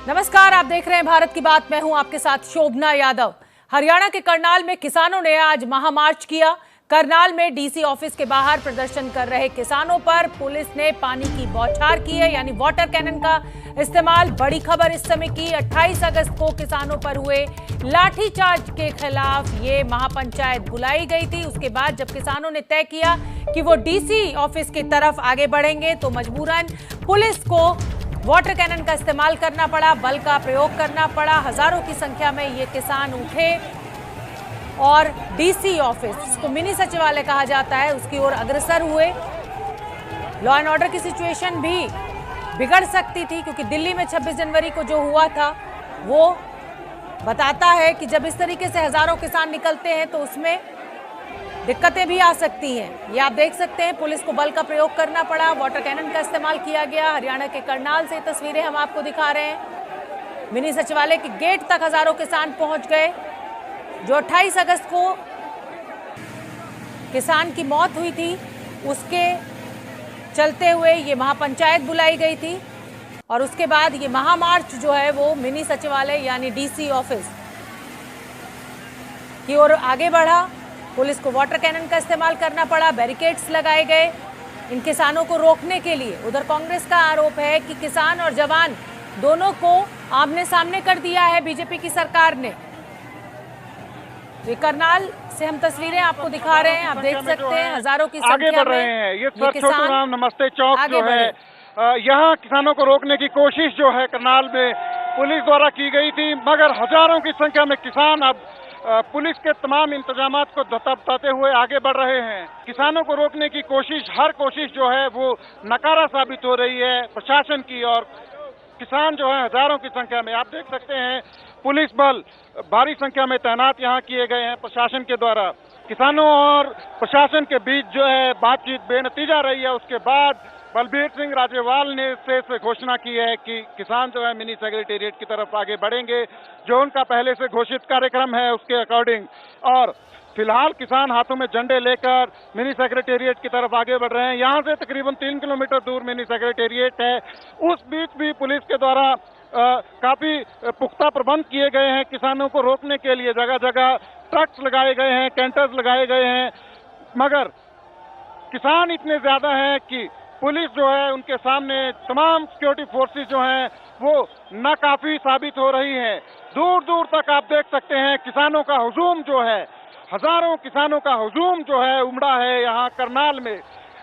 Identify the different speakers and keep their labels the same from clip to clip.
Speaker 1: नमस्कार, आप देख रहे हैं भारत की बात। मैं हूं आपके साथ शोभना यादव। हरियाणा के करनाल में किसानों ने आज महामार्च किया। करनाल में डीसी ऑफिस के बाहर प्रदर्शन कर रहे किसानों पर पुलिस ने पानी की बौछार की है, यानी वाटर कैनन का इस्तेमाल। बड़ी खबर इस समय की, 28 अगस्त को किसानों पर हुए लाठीचार्ज के खिलाफ ये महापंचायत बुलाई गई थी। उसके बाद जब किसानों ने तय किया कि वो डीसी ऑफिस की तरफ आगे बढ़ेंगे तो मजबूरन पुलिस को वाटर कैनन का इस्तेमाल करना पड़ा, बल का प्रयोग करना पड़ा। हजारों की संख्या में ये किसान उठे और डीसी ऑफिस, जिसको मिनी सचिवालय कहा जाता है, उसकी ओर अग्रसर हुए। लॉ एंड ऑर्डर की सिचुएशन भी बिगड़ सकती थी, क्योंकि दिल्ली में 26 जनवरी को जो हुआ था वो बताता है कि जब इस तरीके से हजारों किसान निकलते हैं तो उसमें दिक्कतें भी आ सकती हैं। ये आप देख सकते हैं, पुलिस को बल का प्रयोग करना पड़ा, वाटर कैनन का इस्तेमाल किया गया। हरियाणा के करनाल से तस्वीरें हम आपको दिखा रहे हैं। मिनी सचिवालय के गेट तक हजारों किसान पहुंच गए। जो 28 अगस्त को किसान की मौत हुई थी, उसके चलते हुए ये महापंचायत बुलाई गई थी और उसके बाद ये महामार्च जो है वो मिनी सचिवालय यानी डीसी ऑफिस की ओर आगे बढ़ा। पुलिस को वाटर कैनन का इस्तेमाल करना पड़ा, बैरिकेड्स लगाए गए इन किसानों को रोकने के लिए। उधर कांग्रेस का आरोप है कि किसान और जवान दोनों को आमने सामने कर दिया है बीजेपी की सरकार ने। ये करनाल से हम तस्वीरें आपको दिखा रहे हैं, आप देख सकते हैं हजारों की संख्या में
Speaker 2: ये किसान नमस्ते चौक जो है, यहाँ किसानों को रोकने की कोशिश जो है करनाल में पुलिस द्वारा की गई थी, मगर हजारों की संख्या में किसान अब पुलिस के तमाम इंतजामात को बताते हुए आगे बढ़ रहे हैं। किसानों को रोकने की कोशिश, हर कोशिश जो है वो नकारा साबित हो रही है प्रशासन की, और किसान जो है हजारों की संख्या में, आप देख सकते हैं पुलिस बल भारी संख्या में तैनात यहाँ किए गए हैं प्रशासन के द्वारा। किसानों और प्रशासन के बीच जो है बातचीत बेनतीजा रही है। उसके बाद बलबीर सिंह राजेवाल ने से घोषणा की है कि किसान जो है मिनी सेक्रेटेरिएट की तरफ आगे बढ़ेंगे, जो उनका पहले से घोषित कार्यक्रम है उसके अकॉर्डिंग। और फिलहाल किसान हाथों में झंडे लेकर मिनी सेक्रेटेरिएट की तरफ आगे बढ़ रहे हैं। यहाँ से तकरीबन 3 किलोमीटर दूर मिनी सेक्रेटेरिएट है। उस बीच भी पुलिस के द्वारा काफी पुख्ता प्रबंध किए गए हैं किसानों को रोकने के लिए। जगह जगह ट्रक्स लगाए गए हैं, कैंटर्स लगाए गए हैं, मगर किसान इतने ज्यादा हैं कि पुलिस जो है उनके सामने तमाम सिक्योरिटी फोर्सेस जो हैं वो नाकाफी साबित हो रही हैं। दूर दूर तक आप देख सकते हैं किसानों का हुजूम जो है, हजारों किसानों का हुजूम जो है उमड़ा है यहाँ करनाल में।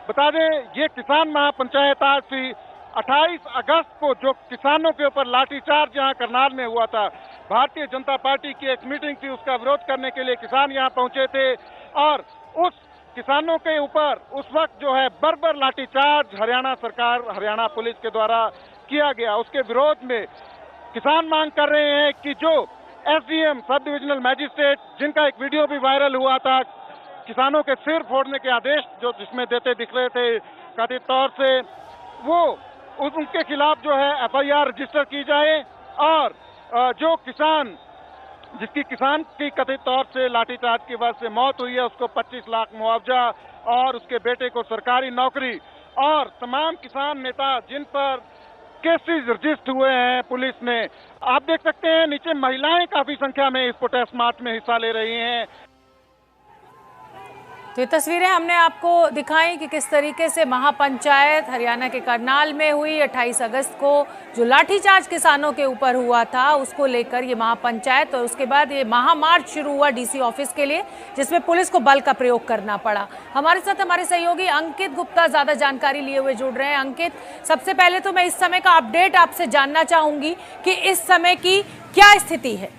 Speaker 2: बता दें, ये किसान महापंचायत आज थी 28 अगस्त को जो किसानों के ऊपर लाठीचार्ज यहाँ करनाल में हुआ था। भारतीय जनता पार्टी की एक मीटिंग थी, उसका विरोध करने के लिए किसान यहाँ पहुंचे थे और उस किसानों के ऊपर उस वक्त जो है बर्बर लाठीचार्ज हरियाणा सरकार, हरियाणा पुलिस के द्वारा किया गया। उसके विरोध में किसान मांग कर रहे हैं कि जो एसडीएम सब डिविजनल मैजिस्ट्रेट, जिनका एक वीडियो भी वायरल हुआ था किसानों के सिर फोड़ने के आदेश जो जिसमें देते दिख रहे थे कथित तौर से, वो उनके खिलाफ जो है एफआईआर रजिस्टर की जाए और जो किसान जिसकी किसान की कथित तौर से लाठीचार्ज की वजह से मौत हुई है उसको 25 लाख मुआवजा और उसके बेटे को सरकारी नौकरी, और तमाम किसान नेता जिन पर केसेस रजिस्टर हुए हैं पुलिस ने। आप देख सकते हैं नीचे महिलाएं काफी संख्या में इस प्रोटेस्ट मार्च में हिस्सा ले रही हैं।
Speaker 1: तो ये तस्वीरें हमने आपको दिखाई कि किस तरीके से महापंचायत हरियाणा के करनाल में हुई 28 अगस्त को। जो लाठीचार्ज किसानों के ऊपर हुआ था उसको लेकर ये महापंचायत, और उसके बाद ये महामार्च शुरू हुआ डीसी ऑफिस के लिए, जिसमें पुलिस को बल का प्रयोग करना पड़ा। हमारे साथ हमारे सहयोगी अंकित गुप्ता ज्यादा जानकारी लिए हुए जुड़ रहे हैं। अंकित, सबसे पहले तो मैं इस समय का अपडेट आपसे जानना चाहूंगी कि इस समय की क्या स्थिति है।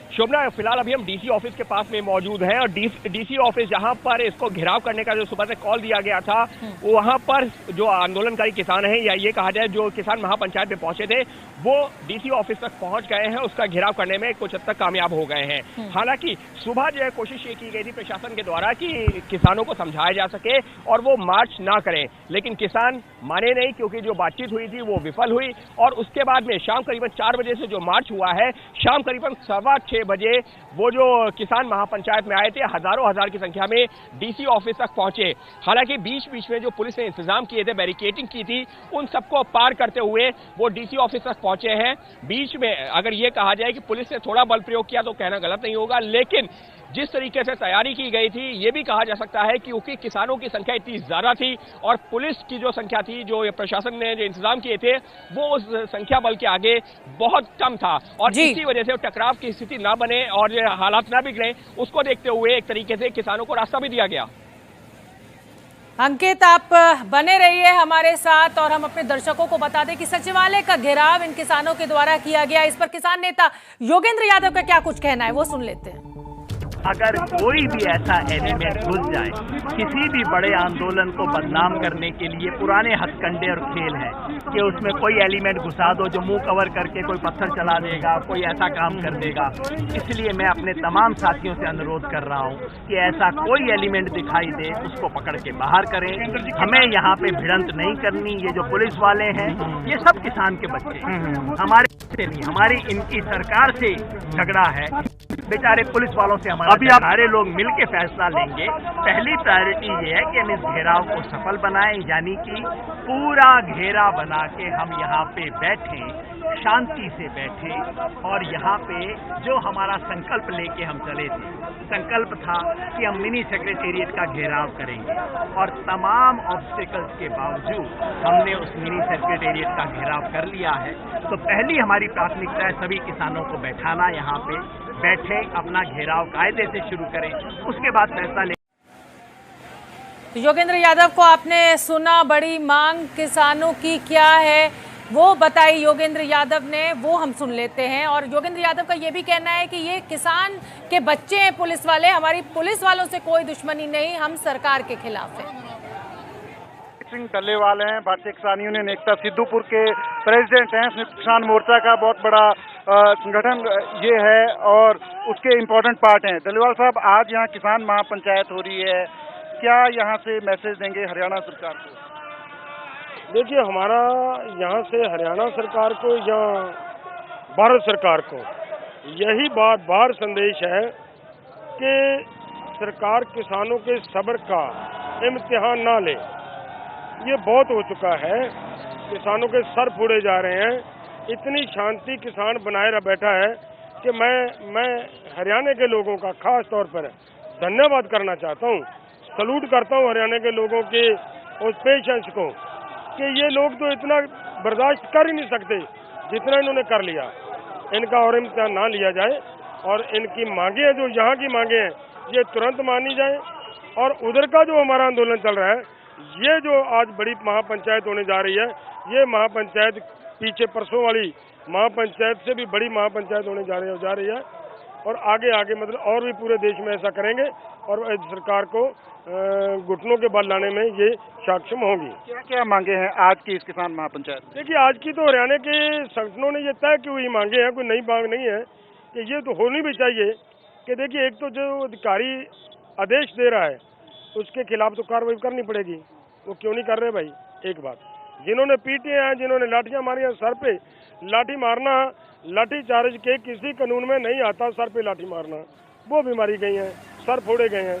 Speaker 3: शोभना, फिलहाल अभी हम डीसी ऑफिस के पास में मौजूद हैं और डीसी ऑफिस जहां पर इसको घेराव करने का जो सुबह से कॉल दिया गया था, वहां पर जो आंदोलनकारी किसान हैं, या ये कहा जाए जो किसान महापंचायत में पहुंचे थे, वो डीसी ऑफिस तक पहुंच गए हैं। उसका घेराव करने में कुछ हद तक कामयाब हो गए हैं। हालांकि सुबह जो है कोशिश ये की गई थी प्रशासन के द्वारा कि किसानों को समझाया जा सके और वो मार्च ना करें, लेकिन किसान माने नहीं, क्योंकि जो बातचीत हुई थी वो विफल हुई। और उसके बाद में शाम करीबन 4 बजे से जो मार्च हुआ है, शाम करीबन 6:15 बजे वो जो किसान महापंचायत में आए थे, हजारों हजार की संख्या में डीसी ऑफिस तक पहुंचे। हालांकि बीच बीच में जो पुलिस ने इंतजाम किए थे, बैरिकेडिंग की थी, उन सबको पार करते हुए वो डीसी ऑफिस तक पहुंचे हैं। बीच में अगर ये कहा जाए कि पुलिस ने थोड़ा बल प्रयोग किया तो कहना गलत नहीं होगा, लेकिन जिस तरीके से तैयारी की गई थी ये भी कहा जा सकता है कि क्योंकि किसानों की संख्या इतनी ज्यादा थी और पुलिस की जो संख्या थी, जो प्रशासन ने जो इंतजाम किए थे, वो उस संख्या बल के आगे बहुत कम था और इसी वजह से टकराव की स्थिति ना बने और हालात ना बिगड़े, उसको देखते हुए एक तरीके से किसानों को रास्ता भी दिया गया।
Speaker 1: अंकित, आप बने रहिए हमारे साथ और हम अपने दर्शकों को बता दें कि सचिवालय का घेराव इन किसानों के द्वारा किया गया। इस पर किसान नेता योगेंद्र यादव का क्या कुछ कहना है, वो सुन लेते हैं।
Speaker 4: अगर कोई भी ऐसा एलिमेंट घुस जाए किसी भी बड़े आंदोलन को बदनाम करने के लिए, पुराने हथकंडे और खेल हैं कि उसमें कोई एलिमेंट घुसा दो जो मुंह कवर करके कोई पत्थर चला देगा, कोई ऐसा काम कर देगा। इसलिए मैं अपने तमाम साथियों से अनुरोध कर रहा हूं कि ऐसा कोई एलिमेंट दिखाई दे उसको पकड़ के बाहर करें। हमें यहाँ पे भिड़ंत नहीं करनी। ये जो पुलिस वाले हैं ये सब किसान के बच्चे हैं, हमारे से नहीं, हमारी इनकी सरकार से झगड़ा है। बेचारे पुलिस वालों से हमारा अभी सारे लोग मिलके फैसला लेंगे। पहली प्रायोरिटी ये है कि हम इस घेराव को सफल बनाएं, यानी कि पूरा घेरा बना के हम यहाँ पे बैठे, शांति से बैठे और यहाँ पे जो हमारा संकल्प लेके हम चले थे, संकल्प था कि हम मिनी सेक्रेटेरिएट का घेराव करेंगे और तमाम ऑब्स्टिकल्स के बावजूद हमने उस मिनी सेक्रेटेरिएट का घेराव कर लिया है। तो पहली हमारी प्राथमिकता है सभी किसानों को बैठाना, यहाँ पे बैठे, अपना घेराव कायदे से शुरू करें, उसके बाद फैसला ले।
Speaker 1: योगेंद्र यादव को आपने सुना, बड़ी मांग किसानों की क्या है वो बताई योगेंद्र यादव ने, वो हम सुन लेते हैं। और योगेंद्र यादव का ये भी कहना है कि ये किसान के बच्चे हैं पुलिस वाले, हमारी पुलिस वालों से कोई दुश्मनी नहीं, हम सरकार के खिलाफ हैं।
Speaker 2: सिंह डल्लेवाल हैं, भारतीय किसान यूनियन एकता सिद्धूपुर के प्रेसिडेंट हैं। संयुक्त किसान मोर्चा का बहुत बड़ा संगठन ये है और उसके इम्पोर्टेंट पार्ट हैं। डल्लेवाल साहब, आज यहाँ किसान महापंचायत हो रही है, क्या यहाँ से मैसेज देंगे हरियाणा सरकार को?
Speaker 5: देखिए, हमारा यहाँ से हरियाणा सरकार को या भारत सरकार को यही बार संदेश है कि सरकार किसानों के सब्र का इम्तिहान ना ले। ये बहुत हो चुका है, किसानों के सर फोड़े जा रहे हैं। इतनी शांति किसान बनाए रह बैठा है कि मैं हरियाणा के लोगों का खास तौर पर धन्यवाद करना चाहता हूँ, सलूट करता हूँ हरियाणा के लोगों के उस पेशेंस को कि ये लोग तो इतना बर्दाश्त कर ही नहीं सकते जितना इन्होंने कर लिया। इनका और इम्तिहान ना लिया जाए और इनकी मांगे हैं, जो यहाँ की मांगे हैं, ये तुरंत मानी जाए। और उधर का जो हमारा आंदोलन चल रहा है, ये जो आज बड़ी महापंचायत होने जा रही है, ये महापंचायत पीछे परसों वाली महापंचायत से भी बड़ी महापंचायत होने जा रही है और आगे मतलब और भी पूरे देश में ऐसा करेंगे और सरकार को घुटनों के बल लाने में ये सक्षम होगी।
Speaker 2: क्या क्या मांगे हैं आज की इस किसान महापंचायत?
Speaker 5: देखिए, आज की तो हरियाणा के संगठनों ने ये तय की हुई मांगे हैं, कोई नई मांग नहीं है कि ये तो होनी भी चाहिए कि देखिए, एक तो जो अधिकारी आदेश दे रहा है उसके खिलाफ तो कार्रवाई करनी पड़ेगी। वो क्यों नहीं कर रहे भाई? एक बात, जिन्होंने पीटे हैं, जिन्होंने लाठियां मारी हैं, सर पे लाठी मारना, लाठी चार्ज के किसी कानून में नहीं आता, सर पे लाठी मारना, वो भी मारी गई हैं, सर फोड़े गए हैं,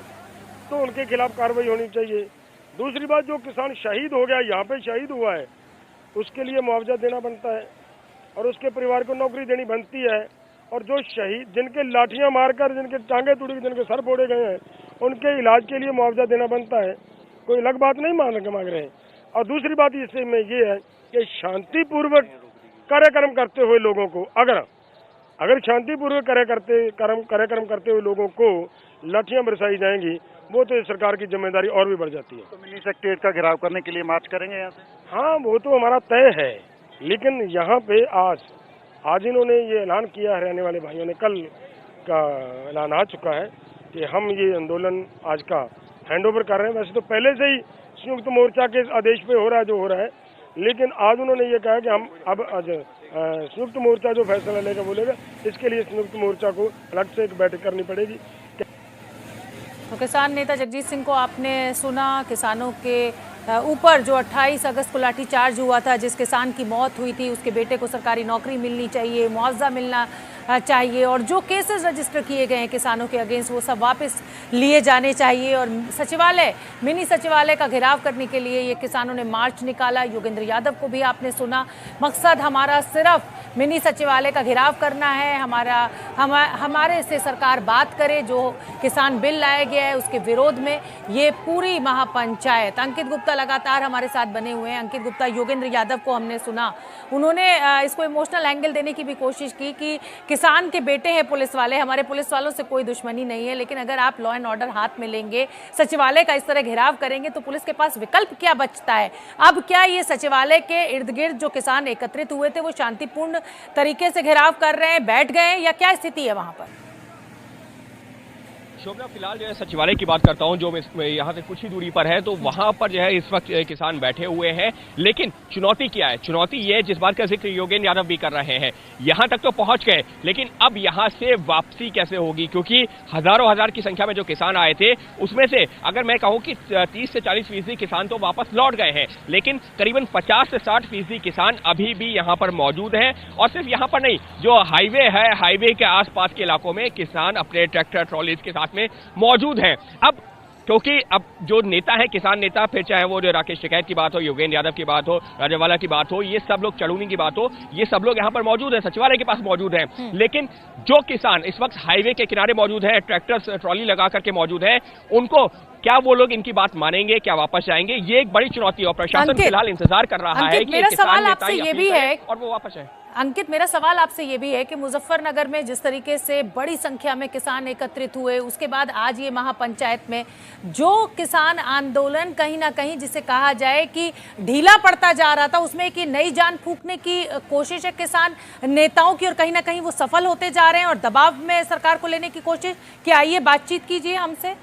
Speaker 5: तो उनके खिलाफ कार्रवाई होनी चाहिए। दूसरी बात, जो किसान शहीद हो गया, यहाँ पे शहीद हुआ है, उसके लिए मुआवजा देना बनता है और उसके परिवार को नौकरी देनी बनती है। और जो शहीद, जिनके लाठियां मारकर जिनके टांगे टूट गए, जिनके सर फोड़े गए हैं, उनके इलाज के लिए मुआवजा देना बनता है। कोई अलग बात नहीं मांग रहे हैं। और दूसरी बात इससे में ये है कि शांतिपूर्वक कार्यक्रम करते हुए लोगों को, अगर शांतिपूर्वक कार्यक्रम करते हुए लोगों को लाठियां बरसाई जाएंगी, वो तो सरकार की जिम्मेदारी और भी बढ़ जाती है।
Speaker 2: तो मिनी सेक्रेटेरिएट का घेराव करने के लिए मार्च करेंगे यहाँ से?
Speaker 5: हाँ, वो तो हमारा तय है, लेकिन यहाँ पे आज इन्होंने ये ऐलान किया, हरियाणा वाले भाइयों ने कल का ऐलान आ चुका है कि हम ये आंदोलन आज का हैंडओवर कर रहे हैं। वैसे तो पहले से ही संयुक्त मोर्चा के आदेश पे हो रहा है जो हो रहा है, लेकिन आज उन्होंने ये कहा कि हम अब आज संयुक्त मोर्चा जो फैसला लेगा बोलेगा, इसके लिए संयुक्त मोर्चा को अलग से एक बैठक करनी पड़ेगी।
Speaker 1: तो किसान नेता जगजीत सिंह को आपने सुना। किसानों के ऊपर जो 28 अगस्त को लाठीचार्ज हुआ था, जिस किसान की मौत हुई थी, उसके बेटे को सरकारी नौकरी मिलनी चाहिए, मुआवजा मिलना चाहिए और जो केसेस रजिस्टर किए गए हैं किसानों के अगेंस्ट वो सब वापस लिए जाने चाहिए। और सचिवालय, मिनी सचिवालय का घेराव करने के लिए ये किसानों ने मार्च निकाला। योगेंद्र यादव को भी आपने सुना, मकसद हमारा सिर्फ मिनी सचिवालय का घेराव करना है, हमारे से सरकार बात करे, जो किसान बिल लाया गया है उसके विरोध में ये पूरी महापंचायत। अंकित गुप्ता लगातार हमारे साथ बने हुए हैं। अंकित गुप्ता, योगेंद्र यादव को हमने सुना, उन्होंने इसको इमोशनल एंगल देने की भी कोशिश की कि किसान के बेटे हैं पुलिस वाले, हमारे पुलिस वालों से कोई दुश्मनी नहीं है, लेकिन अगर आप लॉ एंड ऑर्डर हाथ में लेंगे, सचिवालय का इस तरह घेराव करेंगे तो पुलिस के पास विकल्प क्या बचता है? अब क्या ये सचिवालय के इर्द गिर्द जो किसान एकत्रित हुए थे वो शांतिपूर्ण तरीके से घेराव कर रहे हैं, बैठ गए, या क्या स्थिति है वहां पर?
Speaker 3: शोभना, फिलहाल जो है सचिवालय की बात करता हूं, जो यहाँ से कुछ ही दूरी पर है, तो वहां पर जो है इस वक्त किसान बैठे हुए हैं। लेकिन चुनौती क्या है? चुनौती ये जिस बात का जिक्र योगेंद्र यादव भी कर रहे हैं, यहां तक तो पहुंच गए, लेकिन अब यहां से वापसी कैसे होगी? क्योंकि हजारों हजार की संख्या में जो किसान आए थे उसमें से अगर मैं कहूं कि 30 से 40% किसान तो वापस लौट गए हैं, लेकिन करीबन 50 से 60% किसान अभी भी यहां पर मौजूद हैं। और सिर्फ यहां पर नहीं, जो हाईवे है, हाईवे के आसपास के इलाकों में किसान अपने ट्रैक्टर ट्रॉलीज के साथ में मौजूद हैं। अब क्योंकि अब जो नेता है, किसान नेता, फिर चाहे वो जो राकेश टिकैत की बात हो, योगेंद्र यादव की बात हो, राजेवाला की बात हो, ये सब लोग, चढ़ूनी की बात हो, ये सब लोग यहाँ पर मौजूद हैं, सचिवालय के पास मौजूद हैं। लेकिन जो किसान इस वक्त हाईवे के किनारे मौजूद है, ट्रैक्टर ट्रॉली लगा करके मौजूद है, उनको क्या वो लोग इनकी बात मानेंगे, क्या वापस जाएंगे? ये एक बड़ी चुनौती है और प्रशासन फिलहाल इंतजार कर रहा है कि
Speaker 1: मेरा सवाल आपसे ये भी है
Speaker 3: और वो वापस आए।
Speaker 1: अंकित, मेरा सवाल आपसे ये भी है कि मुजफ्फरनगर में जिस तरीके से बड़ी संख्या में किसान एकत्रित हुए, उसके बाद आज ये महापंचायत में जो किसान आंदोलन कहीं ना कहीं जिसे कहा जाए कि ढीला पड़ता जा रहा था, उसमें एक नई जान फूंकने की कोशिश है किसान नेताओं की और कहीं ना कहीं वो सफल होते जा रहे हैं और दबाव में सरकार को लेने की कोशिश कि आइए बातचीत कीजिए हमसे।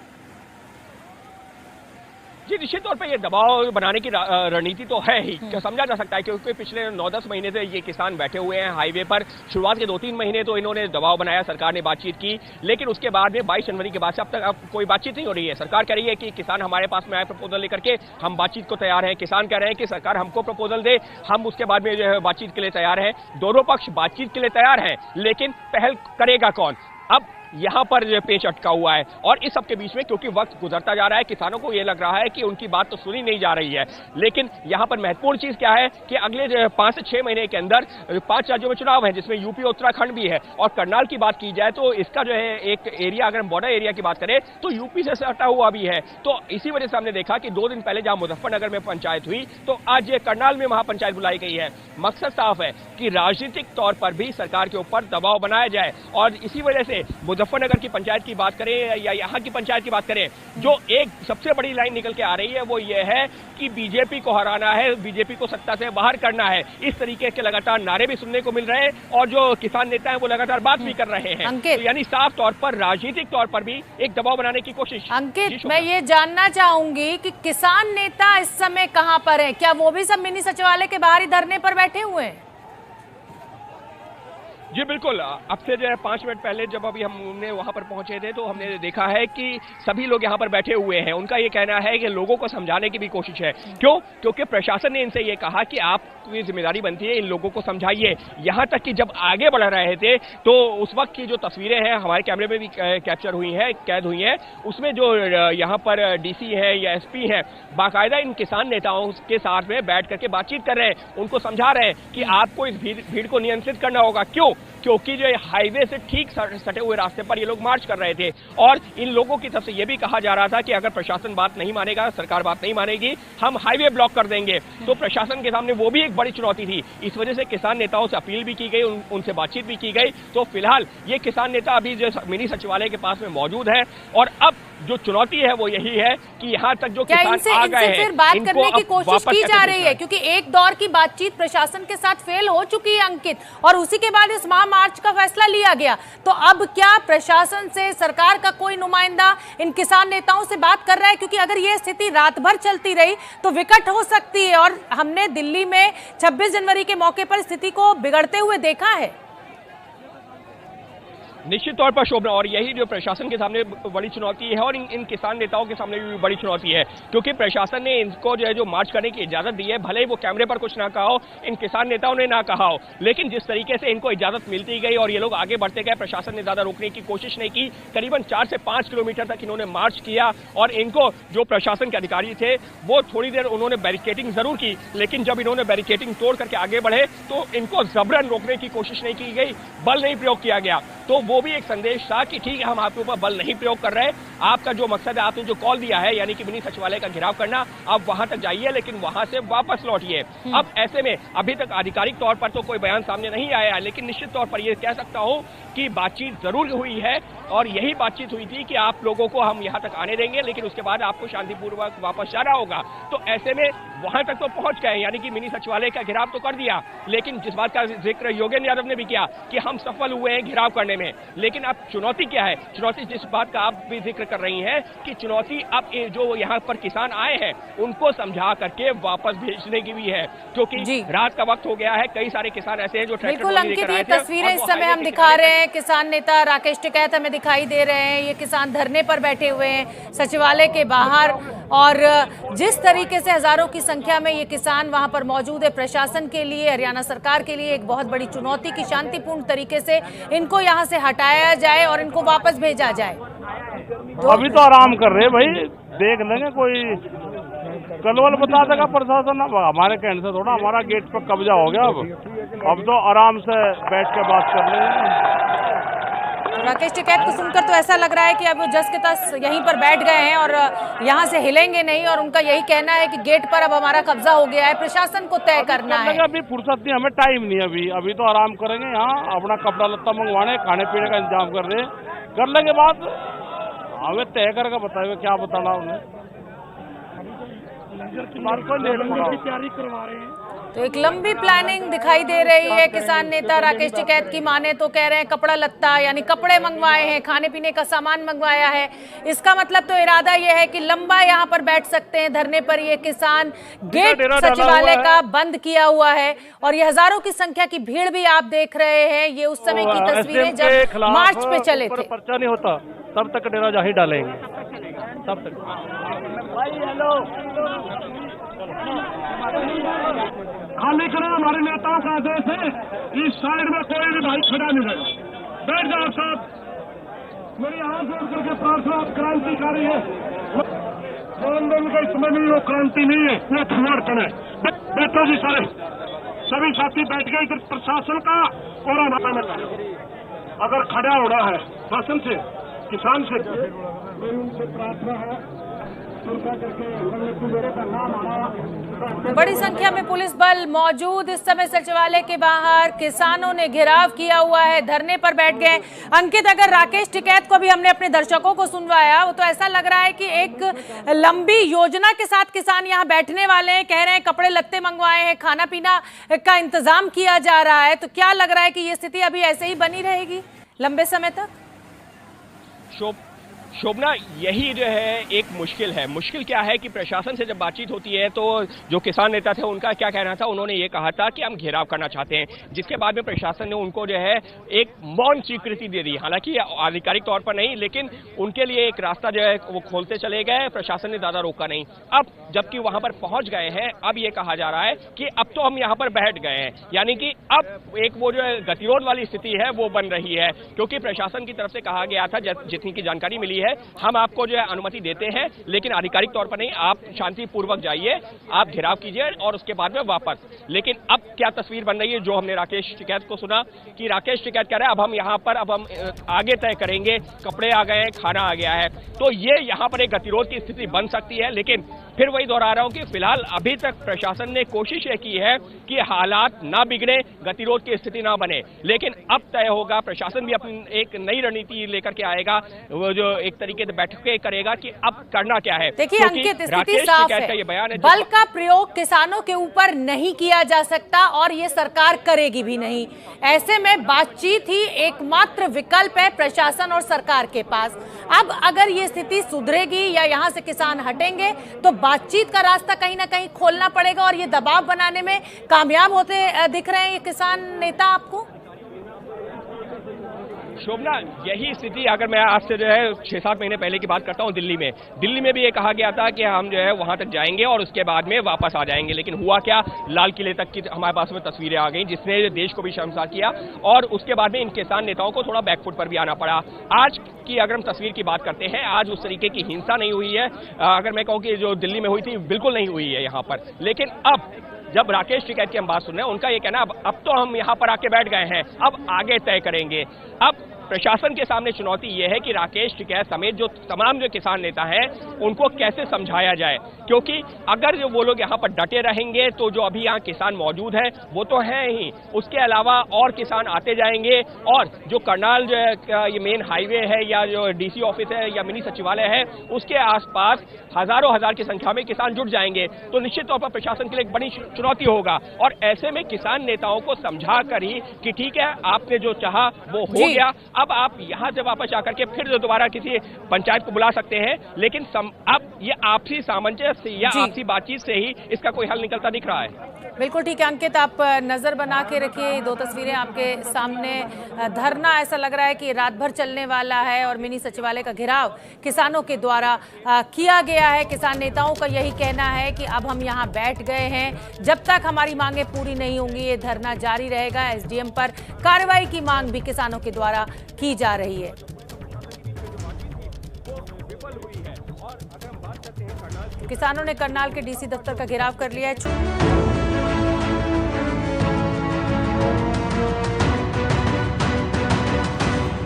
Speaker 3: जी, निश्चित तौर पे ये दबाव बनाने की रणनीति तो है ही, क्या समझा जा सकता है, क्योंकि पिछले 9-10 महीने से ये किसान बैठे हुए हैं हाईवे पर। शुरुआत के 2-3 महीने तो इन्होंने दबाव बनाया, सरकार ने बातचीत की, लेकिन उसके बाद में 22 जनवरी के बाद से अब तक कोई बातचीत नहीं हो रही है। सरकार कह रही है कि किसान हमारे पास में आए प्रपोजल लेकर के, हम बातचीत को तैयार हैं। किसान कह रहे हैं कि सरकार हमको प्रपोजल दे, हम उसके बाद में जो है बातचीत के लिए तैयार हैं। दोनों पक्ष बातचीत के लिए तैयार हैं, लेकिन पहल करेगा कौन? अब यहां पर जो पेच अटका हुआ है और इस सब के बीच में क्योंकि वक्त गुजरता जा रहा है, किसानों को यह लग रहा है कि उनकी बात तो सुनी नहीं जा रही है। लेकिन यहां पर महत्वपूर्ण चीज क्या है कि अगले 5 से 6 महीने के अंदर 5 राज्यों में चुनाव है, जिसमें यूपी उत्तराखंड भी है। और करनाल की बात की जाए तो इसका जो है एक एरिया, अगर हम बॉर्डर एरिया की बात करें तो यूपी से सटा हुआ भी है। तो इसी वजह से हमने देखा कि 2 दिन पहले जहां मुजफ्फरनगर में पंचायत हुई, तो आज ये करनाल में महापंचायत बुलाई गई है। मकसद साफ है कि राजनीतिक तौर पर भी सरकार के ऊपर दबाव बनाया जाए। और इसी वजह से मुजफ्फरनगर की पंचायत की बात करें या यहाँ की पंचायत की बात करें, जो एक सबसे बड़ी लाइन निकल के आ रही है वो ये है कि बीजेपी को हराना है, बीजेपी को सत्ता से बाहर करना है। इस तरीके के लगातार नारे भी सुनने को मिल रहे हैं और जो किसान नेता हैं वो लगातार बात भी कर रहे हैं। तो यानी साफ तौर पर राजनीतिक तौर पर भी एक दबाव बनाने की कोशिश।
Speaker 1: अंकित, मैं ये जानना चाहूंगी कि किसान नेता इस समय कहां पर हैं? क्या वो भी सब मिनी सचिवालय के बाहर ही धरने पर बैठे हुए हैं?
Speaker 3: जी बिल्कुल, अब से जो है 5 मिनट पहले जब अभी हमने वहां पर पहुंचे थे तो हमने देखा है कि सभी लोग यहां पर बैठे हुए हैं। उनका ये कहना है कि लोगों को समझाने की भी कोशिश है। क्यों? क्योंकि प्रशासन ने इनसे ये कहा कि आपकी जिम्मेदारी बनती है इन लोगों को समझाइए। यहां तक कि जब आगे बढ़ रहे थे तो उस वक्त की जो तस्वीरें हैं हमारे कैमरे में भी कैप्चर हुई हैं, कैद हुई हैं, उसमें जो यहाँ पर डीसी है या एसपी है, बाकायदा इन किसान नेताओं के साथ में बैठ करके बातचीत कर रहे हैं, उनको समझा रहे हैं कि आपको इस भीड़ को नियंत्रित करना होगा। क्यों? क्योंकि जो हाईवे से ठीक सटे हुए रास्ते पर ये लोग मार्च कर रहे थे और इन लोगों की तरफ से ये भी कहा जा रहा था कि अगर प्रशासन बात नहीं मानेगा, सरकार बात नहीं मानेगी, हम हाईवे ब्लॉक कर देंगे। तो प्रशासन के सामने वो भी एक बड़ी चुनौती थी। इस वजह से किसान नेताओं से अपील भी की गई, उनसे बातचीत भी की गई। तो फिलहाल ये किसान नेता अभी जो मिनी सचिवालय के पास में मौजूद है और अब जो चुनौती है वो यही है कि यहाँ तक जो किसान आ गए हैं,
Speaker 1: फिर बात करने की कोशिश की जा रही है, क्योंकि एक दौर की बातचीत प्रशासन के साथ फेल हो चुकी है अंकित, और उसी के बाद इस महामार्च का फैसला लिया गया। तो अब क्या प्रशासन से सरकार का कोई नुमाइंदा इन किसान नेताओं से बात कर रहा है? क्योंकि अगर ये स्थिति रात भर चलती रही तो विकट हो सकती है और हमने दिल्ली में 26 जनवरी के मौके पर स्थिति को बिगड़ते हुए देखा है।
Speaker 3: निश्चित तौर पर शोभना, और यही जो प्रशासन के सामने बड़ी चुनौती है और इन किसान नेताओं के सामने भी बड़ी चुनौती है, क्योंकि प्रशासन ने इनको जो है जो मार्च करने की इजाजत दी है, भले ही वो कैमरे पर कुछ ना कहा हो, इन किसान नेताओं ने ना कहा हो, लेकिन जिस तरीके से इनको इजाजत मिलती गई और ये लोग आगे बढ़ते गए, प्रशासन ने ज्यादा रोकने की कोशिश नहीं की। करीबन 4 से 5 किलोमीटर तक इन्होंने मार्च किया और इनको जो प्रशासन के अधिकारी थे वो थोड़ी देर उन्होंने बैरिकेडिंग जरूर की, लेकिन जब इन्होंने बैरिकेडिंग तोड़ करके आगे बढ़े तो इनको जबरन रोकने की कोशिश नहीं की गई, बल नहीं प्रयोग किया गया। तो वो भी एक संदेश था कि ठीक है, हम आपके ऊपर बल नहीं प्रयोग कर रहे, आपका जो मकसद है, आपने जो कॉल दिया है यानी कि मिनी सचिवालय का घेराव करना, आप वहां तक जाइए लेकिन वहां से वापस लौटिए। अब ऐसे में अभी तक आधिकारिक तौर पर तो कोई बयान सामने नहीं आया है, लेकिन निश्चित तौर पर यह कह सकता हूं कि बातचीत जरूर हुई है और यही बातचीत हुई थी कि आप लोगों को हम यहां तक आने देंगे, लेकिन उसके बाद आपको शांतिपूर्वक वापस जाना होगा। तो ऐसे में वहां तक तो पहुंच गए, यानी कि मिनी सचिवालय का घेराव तो कर दिया, लेकिन जिस बात का जिक्र योगेंद्र यादव ने भी किया कि हम सफल हुए हैं घेराव करने में, लेकिन अब चुनौती क्या है? चुनौती जिस बात का आप भी जिक्र कर रही हैं कि चुनौती अब जो यहाँ पर किसान आए हैं उनको समझा करके वापस भेजने की भी है, क्योंकि रात का वक्त हो गया है। कई सारे किसान ऐसे हैं जो
Speaker 1: बिल्कुल अंकित, ये तस्वीरें इस समय हम दिखा रहे हैं, किसान नेता राकेश टिकैत हमें दिखाई दे रहे हैं, ये किसान धरने पर बैठे हुए हैं सचिवालय के बाहर, और जिस तरीके से हजारों की संख्या में ये किसान वहां पर मौजूद है, प्रशासन के लिए, हरियाणा सरकार के लिए एक बहुत बड़ी चुनौती की शांतिपूर्ण तरीके से इनको यहां से हटाया जाए और इनको वापस भेजा जाए।
Speaker 5: तो अभी तो आराम कर रहे हैं भाई, देख लेंगे, कोई कलवल बता देगा प्रशासन। हमारे कहने से थोड़ा, हमारा गेट पर कब्जा हो गया, अब तो आराम से बैठ के बात कर लेंगे।
Speaker 1: राकेश टिकैत को सुनकर तो ऐसा लग रहा है कि अब वो जस के तस यहीं पर बैठ गए हैं और यहाँ से हिलेंगे नहीं, और उनका यही कहना है कि गेट पर अब हमारा कब्जा हो गया है, प्रशासन को तय करना है।
Speaker 5: अभी फुर्सत नहीं, हमें टाइम नहीं, अभी तो आराम करेंगे, यहाँ अपना कपड़ा लत्ता मंगवाने, खाने पीने का इंतजाम कर रहे, कर लेंगे बात, हमें तय करके बताएंगे क्या बताना उन्हें, तैयारी करवा रहे हैं।
Speaker 1: तो एक लंबी प्लानिंग दिखाई दे रही है। किसान नेता राकेश टिकैत की माने तो कह रहे हैं कपड़ा लत्ता यानी कपड़े मंगवाए हैं, खाने पीने का सामान मंगवाया है, इसका मतलब तो इरादा यह है कि लंबा यहाँ पर बैठ सकते हैं धरने पर ये किसान। गेट सचिवालय का बंद किया हुआ है और ये हजारों की संख्या की भीड़ भी आप देख रहे हैं। ये उस समय की तस्वीरें जब मार्च पे चले थे।
Speaker 5: पर्चा नहीं होता तब तक डेरा जा ही डालेंगे, तब तक।
Speaker 6: खाली करो, हमारे नेताओं का आदेश है, इस साइड में कोई भी भाई खड़ा नहीं रहे, बैठ जाओ साहब। मेरी हाथ जोड़ करके प्रार्थना, क्रांतिकारी है, आंदोलन का इसमें नहीं, वो क्रांति नहीं है, वो परिवर्तन है। बैठो जी सारे, सभी साथी बैठ गए, इधर प्रशासन का और हमारा अगर खड़ा होना है शासन से, किसान से, मेरी उनसे प्रार्थना है,
Speaker 1: बड़ी संख्या में पुलिस बल मौजूद इस समय सचिवालय के बाहर। किसानों ने घेराव किया हुआ है, धरने पर बैठ गए। अंकित, अगर राकेश टिकैत को भी हमने अपने दर्शकों को सुनवाया, वो तो ऐसा लग रहा है कि एक लंबी योजना के साथ किसान यहाँ बैठने वाले हैं, कह रहे हैं कपड़े लत्ते मंगवाए हैं, खाना पीना का इंतजाम किया जा रहा है। तो क्या लग रहा है कि ये स्थिति अभी ऐसे ही बनी रहेगी लंबे समय तक?
Speaker 3: शोभना, यही जो है एक मुश्किल है। मुश्किल क्या है कि प्रशासन से जब बातचीत होती है तो जो किसान नेता थे उनका क्या कहना था, उन्होंने ये कहा था कि हम घेराव करना चाहते हैं, जिसके बाद में प्रशासन ने उनको जो है एक मौन स्वीकृति दे दी। हालांकि आधिकारिक तौर पर नहीं, लेकिन उनके लिए एक रास्ता जो है वो खोलते चले गए, प्रशासन ने ज्यादा रोका नहीं। अब जबकि वहां पर पहुंच गए हैं, अब ये कहा जा रहा है कि अब तो हम यहाँ पर बैठ गए हैं, यानी कि अब एक वो जो है गतिरोध वाली स्थिति है वो बन रही है, क्योंकि प्रशासन की तरफ से कहा गया था, जितनी की जानकारी मिली है, हम आपको जो है अनुमति देते हैं लेकिन आधिकारिक तौर पर नहीं, आप शांतिपूर्वक जाइए, आप घेराव कीजिए और उसके बाद में वापस। लेकिन अब क्या तस्वीर बन रही है, जो हमने राकेश टिकैत को सुना कि राकेश टिकैत कह रहे हैं अब हम यहाँ पर, अब हम आगे तय करेंगे, कपड़े आ गए हैं, खाना आ गया है। तो ये यहाँ पर एक गतिरोध की स्थिति बन सकती है, लेकिन फिर वही दोहरा रहा हूं कि फिलहाल अभी तक प्रशासन ने कोशिश ये की है कि हालात ना बिगड़े, गतिरोध की स्थिति ना बने, लेकिन अब तय होगा, प्रशासन भी अपनी एक नई रणनीति लेकर के आएगा, वो जो एक तरीके से बैठकें करेगा कि अब करना क्या है।
Speaker 1: देखिए अंकित, स्थिति साफ है, बल का प्रयोग किसानों के ऊपर नहीं किया जा सकता और ये सरकार करेगी भी नहीं। ऐसे में बातचीत ही एकमात्र विकल्प है प्रशासन और सरकार के पास। अब अगर ये स्थिति सुधरेगी या यहाँ से किसान हटेंगे तो बातचीत का रास्ता कहीं ना कहीं खोलना पड़ेगा और ये दबाव बनाने में कामयाब होते दिख रहे हैं ये किसान नेता आपको।
Speaker 3: शोभना, यही स्थिति अगर मैं आज से जो है 6-7 महीने पहले की बात करता हूँ दिल्ली में भी ये कहा गया था कि हम जो है वहां तक जाएंगे और उसके बाद में वापस आ जाएंगे, लेकिन हुआ क्या, लाल किले तक की हमारे पास में तस्वीरें आ गई जिसने देश को भी शर्मसार किया और उसके बाद में इन किसान नेताओं को थोड़ा बैकफुट पर भी आना पड़ा। आज की अगर हम तस्वीर की बात करते हैं, आज उस तरीके की हिंसा नहीं हुई है, अगर मैं कहूँ कि जो दिल्ली में हुई थी बिल्कुल नहीं हुई है यहाँ पर। लेकिन अब जब राकेश टिकैत की हम बात सुन रहे हैं, उनका ये कहना अब तो हम यहाँ पर आके बैठ गए हैं, अब आगे तय करेंगे। अब प्रशासन के सामने चुनौती यह है कि राकेश टिकैत समेत जो तमाम जो किसान नेता हैं उनको कैसे समझाया जाए, क्योंकि अगर जो वो लोग यहाँ पर डटे रहेंगे तो जो अभी यहाँ किसान मौजूद हैं वो तो हैं ही, उसके अलावा और किसान आते जाएंगे और जो करनाल जो है ये मेन हाईवे है या जो डीसी ऑफिस है या मिनी सचिवालय है उसके आसपास हजारों हजार की संख्या में किसान जुट जाएंगे, तो निश्चित तौर पर प्रशासन के लिए एक बड़ी चुनौती होगा। और ऐसे में किसान नेताओं को समझा कर ही कि ठीक है आपने जो चाहा वो हो गया, अब आप यहाँ से वापस आकर के फिर दोबारा किसी पंचायत को बुला सकते हैं, लेकिन अब ये आपसी सामंजस्य या आपसी बातचीत से ही इसका कोई हल निकलता दिख रहा है।
Speaker 1: बिल्कुल ठीक है अंकित, आप नजर बना के रखिए, 2 तस्वीरें आपके सामने। धरना ऐसा लग रहा है कि रात भर चलने वाला है और मिनी सचिवालय का घेराव किसानों के द्वारा किया गया है। किसान नेताओं का यही कहना है कि अब हम यहाँ बैठ गए हैं, जब तक हमारी मांगे पूरी नहीं होंगी ये धरना जारी रहेगा। एसडीएम पर कार्रवाई की मांग भी किसानों के द्वारा की जा रही है। किसानों ने करनाल के डीसी दफ्तर का घेराव कर लिया है।